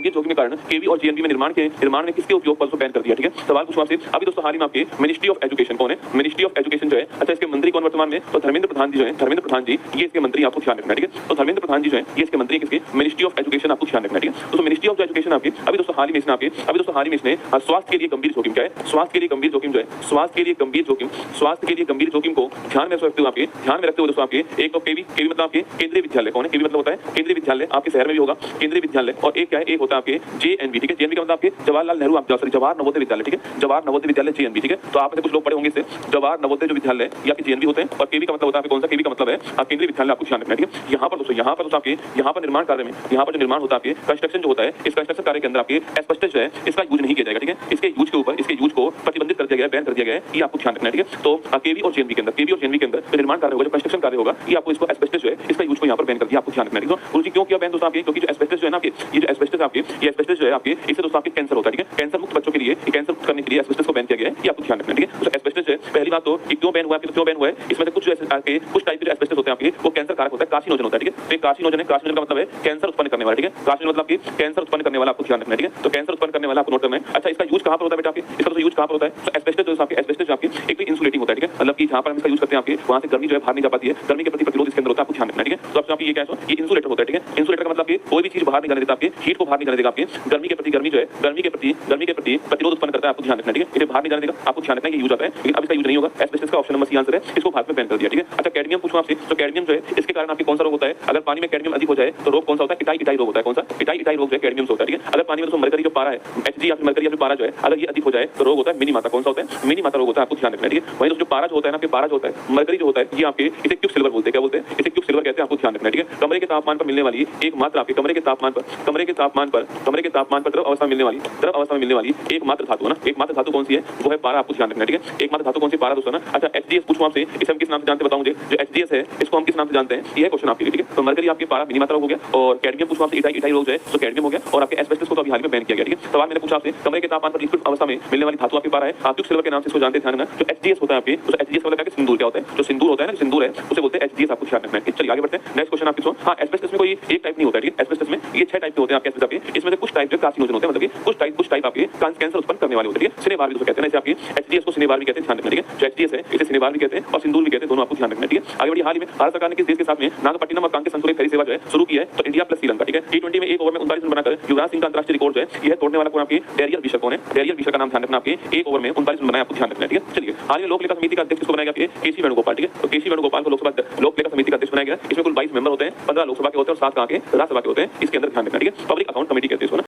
ये जोखिम के कारण केवी और जेएनवी में निर्माण में किसके उपयोग पर बैन कर दिया। ठीक है, सवाल पूछूं आपसे अभी दोस्तों हाल ही में आपके मिनिस्ट्री ऑफ एजुकेशन कौन है, मिनिस्ट्री ऑफ एजुकेशन जो है, अच्छा इसके मंत्री कौन वर्तमान में, तो धर्मेंद्र प्रधान जी जो है, धर्मेंद्र प्रधान जी ये इसके मंत्री, आपको ध्यान रखना। ठीक है, तो धर्मेंद्र प्रधान जी जो है ये इसके मंत्री किसके, मिनिस्ट्री ऑफ एजुकेशन, आपको ध्यान रखना। ठीक है, तो मिनिस्ट्री ऑफ एजुकेशन आपके अभी दोस्तों हाल ही में इसने आपके अभी दोस्तों हाल ही में इसने स्वास्थ्य के लिए गंभीर जोखिम क्या है, स्वास्थ्य के लिए गंभीर जोखिम जो है, स्वास्थ्य के लिए गंभीर जोखिम को ध्यान में रखते हुए आपके ध्यान में रखते हुए दोस्तों आपके एक तो केवी मतलब आपके केंद्रीय विद्यालय कौन है, केवी मतलब होता है केंद्रीय विद्यालय, आपके शहर में भी होगा केंद्रीय विद्यालय, और एक क्या है, एक होता है आपके जेएनवी। ठीक है, जेएनवी का मतलब आपके जवाहरलाल नेहरू जवाहर नवोदय विद्यालय। ठीक है, जवाहर नवोदय विद्यालय जेएनवी। ठीक है, तो आप कुछ लोग पढ़े होंगे इससे, जवाहर नवोदय जो विद्यालय या फिर जेएनवी होते हैं, और केवी का मतलब होता है कौन सा, केवी का मतलब है केंद्रीय विद्यालय, आपको ध्यान रखना। ठीक है, यहाँ पर दोस्तों आपके यहाँ पर निर्माण कार्य में, यहाँ पर जो निर्माण होता है आपके कंस्ट्रक्शन जो होता है, इस कंस्ट्रक्शन कार्य के अंदर आपके एस्बेस्टस जो है इसका यूज नहीं किया जाएगा। ठीक है, इसके यूज के ऊपर इसके यूज को प्रतिबंधित कर दिया गया है, बैन कर दिया गया है, ये आपको ध्यान रखना है। ठीक है, तो केवी और जेएनवी के अंदर जो निर्माण कार्य होगा, जो कंस्ट्रक्शन कार्य होगा, ये आपको इसको एस्बेस्टस जो है इसका यूज को यहाँ पर बैन कर दिया, आपको ध्यान रखना है। ठीक है, क्यों किया बैन दोस्तों आपके, क्योंकि जो एस्बेस्टस जो है ना आपके, ये जो एस्बेस्टस आपके ये एस्बेस्टस जो है आपके, इससे दोस्तों आपके कैंसर होता है। ठीक है, कैंसर मुक्त बच्चों के लिए कैंसर मुक्त करने के लिए एस्बेस्टस को बैन किया गया है, ये आपको ध्यान रखना है। ठीक है, तो एस्बेस्टस जो है पहली बात तो क्यों बैन हुआ है, क्यों बैन हुआ है, इसमें से कुछ टाइप के एस्बेस्टस होते हैं आपके, वो कैंसर कारक होता है, कार्सिनोजन होता है। ठीक है, तो कार्सिनोजन है, कार्सिनोजन का मतलब है कैंसर उत्पन्न करने वाला। ठीक है, कार्सिनोजन मतलब आपके कैंसर उत्पन्न करने वाला, आपको ध्यान रखना है। ठीक है, तो कैंसर उत्पन्न करने वाला आपको नोट करना है। अच्छा, इसका यूज कहां पर होता है बेटा आपके, इसका तो यूज कहां पर होता है, तो एस्बेस्टस जो आपके एस्बेस्टस जो आपके एक तो इंसुलेटिंग होता है। ठीक है, मतलब कि जहां पर हम इसका यूज करते हैं आपके वहां से गर्मी जो है बाहर नहीं जा पाती है, गर्मी के प्रति प्रतिरोध इसके अंदर होता है, आपको ध्यान रखना है। ठीक है, तो आपसे ये क्या है, ये इंसुलेटर होता है। ठीक है, इंसुलेटर का मतलब कि कोई भी चीज बाहर नहीं जाने देता, आपके हीट को बाहर नहीं जाने देगा, आपके गर्मी के प्रति गर्मी जो है गर्मी के प्रति प्रतिरोध उत्पन्न करता है, आपको ध्यान रखना है। ठीक है, इसे बाहर नहीं जाने देगा, आपको ध्यान रखना है, ये यूज आता है, लेकिन अब इसका यूज नहीं होगा। एस्बेस्टस का ऑप्शन नंबर सी आंसर है, इसको भारत में बैन कर दिया। ठीक है, अच्छा कैडमियम पूछूं आपसे, तो कैडमियम जो है इसके कारण आपके कौन सा रोग होता है, अगर पानी में कैडमियम अधिक हो जाए तो रोग कौन सा होता है, इटाई रोग होता है। कौन सा, इटाई रोग जो है कैडमियम से होता है। ठीक है, अगर पानी में दोस्तों मरकरी जो पारा है, एचजी या फिर मरकरी या फिर पारा जो है अगर ये अधिक हो जाए तो रोग होता है मिनी माता। कौन सा होता है, मिनी माता रोग होता है, आपको ध्यान रखना है। ठीक है, वही दोस्तों पारा जो होता है ना, आपके पारा जो होता है, मरकरी जो होता है, ये आपके इसे क्यूब सिल्वर बोलते हैं, क्या बोलते हैं, इसे क्यूब सिल्वर कहते हैं, आपको ध्यान रखना है। ठीक है, कमरे के तापमान पर मिलने वाली एकमात्र आपके कमरे के तापमान पर द्रव अवस्था में मिलने वाली एकमात्र धातु है ना, एकमात्र धातु कौन सी है, वो है पारा, आपको ध्यान रखना है। ठीक है, एकमात्र धातु कौन सी, पारा दोस्तों ना। अच्छा एचजीएस पूछूं आपसे, इसे हम किस नाम से जानते हैं, बताओ मुझे, जो एचजीएस है इसको हम किस नाम से जानते हैं, ये है क्वेश्चन आपके लिए। ठीक है, तो मरकरी आपके पारा मिनी मात्रा हो गया, और कैडमियम पूछूं आपसे इटाई रोग जो है तो कैडमियम हो गया, और आपके एस्बेस्टस को तो अभी हाल में बैन किया गया। ठीक है, सवाल मैंने पूछा आपसे कमरे के तापमान पर लिक्विड अवस्था में मिलने वाली धातु आपके पारा है, आप सिल्वर के नाम से इसको जानते हैं, ध्यान रखना। जो एचजीएस होता है आपके, तो एचजीएस मतलब क्या, सिंदूर क्या होता है, जो सिंदूर होता है ना, सिंदूर है उसे बोलते हैं एचजीएस, आपको ध्यान रखना है। चलिए आगे बढ़ते हैं, नेक्स्ट क्वेश्चन आपके। हाँ, एस्बेस्टस में कोई एक टाइप नहीं होता है। ठीक है, एस्बेस्टस में ये 6 टाइप के होते हैं आपके एस्बेस्टस, इसमें से कुछ टाइप जो कार्सिनोजन होते हैं, मतलब कि कुछ टाइप आपके कैंसर उत्पन्न करने वाले होते हैं। ठीक है, सिनेबार भी तो कहते हैं, जैसे आपके एचडीएस को सिनेबार भी कहते हैं, ध्यान रखना। ठीक है, जो एचडीएस है इसे सिनेबार भी कहते हैं और सिंदूर भी कहते हैं, दोनों आपको ध्यान रखना है। ठीक है, आगे बढ़िए, हाल ही में भारत सरकार ने किस देश के साथ में नागपट्टिनम और कांके संतुलित फेरी सेवा जो है शुरू की है, तो इंडिया प्लस श्रीलंका। ठीक है, टी20 में एक ओवर में 39 रन बनाकर युवराज सिंह का अंतरराष्ट्रीय रिकॉर्ड जो है यह तोड़ने वाला कौन, आपके डेरियल विशर कौन है, डेरियल विशर का नाम ध्यान रखना, आपके एक ओवर में 39 रन बनाया, आपको ध्यान रखना है। ठीक है, चलिए हाल ही में लोक लेखा समिति का अध्यक्ष किसको बनाया गया, केसी वेणुगोपाल। ठीक है, तो केसी वेणुगोपाल को लोक लेखा समिति का अध्यक्ष बनाया गया। इसमें कुल 22 मेंबर होते हैं, 15 लोकसभा के होते हैं और 7 कहां के राज्यसभा के होते हैं, इसके अंदर ध्यान रखना। ठीक है, पब्लिक अकाउंट कमेटी कहते हैं इसको ना।